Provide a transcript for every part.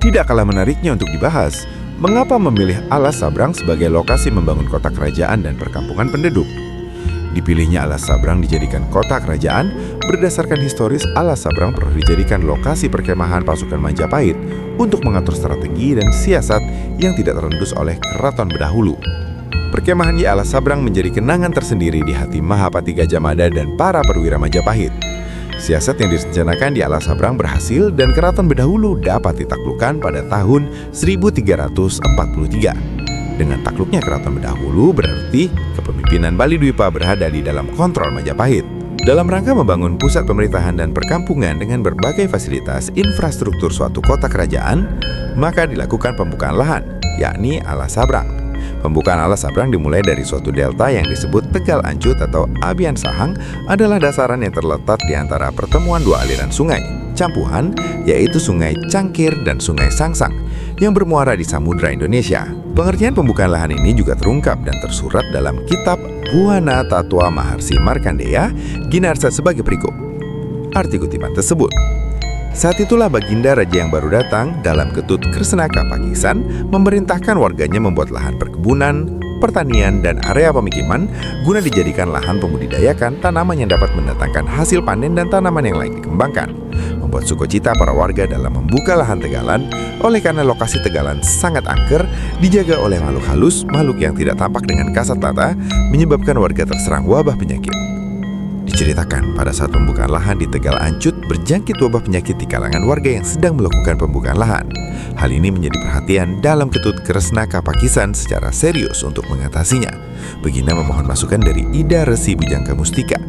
Tidak kalah menariknya untuk dibahas, mengapa memilih Alas Sabrang sebagai lokasi membangun kota kerajaan dan perkampungan penduduk. Dipilihnya Alas Sabrang dijadikan kota kerajaan berdasarkan historis Alas Sabrang pernah dijadikan lokasi perkemahan pasukan Majapahit untuk mengatur strategi dan siasat yang tidak terendus oleh keraton berdahulu. Perkemahan di Alas Sabrang menjadi kenangan tersendiri di hati Mahapati Gajah Mada dan para perwira Majapahit. Siasat yang direncanakan di Alas Sabrang berhasil dan keraton berdahulu dapat ditaklukkan pada tahun 1343. Dengan takluknya keraton berdahulu berarti kepemimpinan Bali Dwipa berada di dalam kontrol Majapahit. Dalam rangka membangun pusat pemerintahan dan perkampungan dengan berbagai fasilitas infrastruktur suatu kota kerajaan, maka dilakukan pembukaan lahan, yakni Alas Sabrang. Pembukaan Alas Sabrang dimulai dari suatu delta yang disebut Tegal Ancut atau Abian Sahang adalah dasaran yang terletak di antara pertemuan dua aliran sungai, campuhan, yaitu Sungai Cangkir dan Sungai Sangsang, yang bermuara di Samudra Indonesia. Pengertian pembukaan lahan ini juga terungkap dan tersurat dalam kitab Buana Tatua Maharsi Markandeya Ginarsa sebagai berikut. Arti kutipan tersebut. Saat itulah Baginda Raja yang baru datang dalam Ketut Kresna Kapakisan memerintahkan warganya membuat lahan perkebunan, pertanian, dan area pemukiman guna dijadikan lahan pembudidayakan tanaman yang dapat mendatangkan hasil panen dan tanaman yang lain dikembangkan. Membuat sukacita para warga dalam membuka lahan tegalan, oleh karena lokasi tegalan sangat angker, dijaga oleh makhluk halus, makhluk yang tidak tampak dengan kasat mata, menyebabkan warga terserang wabah penyakit. Diceritakan pada saat pembukaan lahan di Tegal Ancut berjangkit wabah penyakit di kalangan warga yang sedang melakukan pembukaan lahan. Hal ini menjadi perhatian dalam Ketut Kresna Kapakisan secara serius untuk mengatasinya. Baginda memohon masukan dari Ida Resi Bujangga Mustika.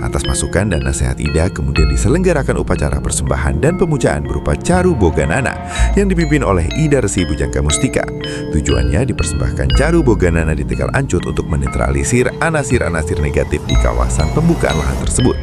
Atas masukan dan nasihat Ida kemudian diselenggarakan upacara persembahan dan pemujaan berupa Caru Boganana yang dipimpin oleh Ida Resi Bujangga Mustika. Tujuannya dipersembahkan Caru Boganana di Tegal Ancut untuk menetralisir anasir-anasir negatif di kawasan pembukaan lahan tersebut.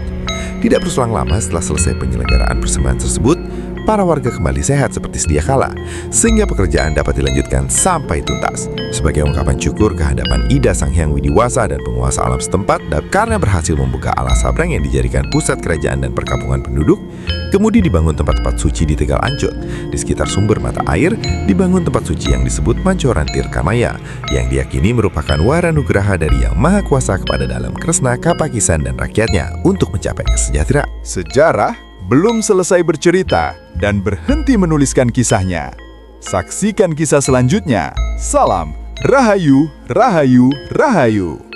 Tidak berselang lama setelah selesai penyelenggaraan persembahan tersebut, para warga kembali sehat seperti sedia kala, sehingga pekerjaan dapat dilanjutkan sampai tuntas. Sebagai ungkapan syukur kehadapan Ida Sang Hyang Widiwasa dan penguasa alam setempat, karena berhasil membuka Alas Sabrang yang dijadikan pusat kerajaan dan perkampungan penduduk, kemudian dibangun tempat-tempat suci di Tegal Ancut. Di sekitar sumber mata air, dibangun tempat suci yang disebut Mancoran Tirkamaya, yang diyakini merupakan waranugraha dari Yang Maha Kuasa kepada dalam Kresna Kapakisan dan rakyatnya untuk mencapai kesejahteraan. Sejarah belum selesai bercerita dan berhenti menuliskan kisahnya. Saksikan kisah selanjutnya. Salam Rahayu, Rahayu, Rahayu.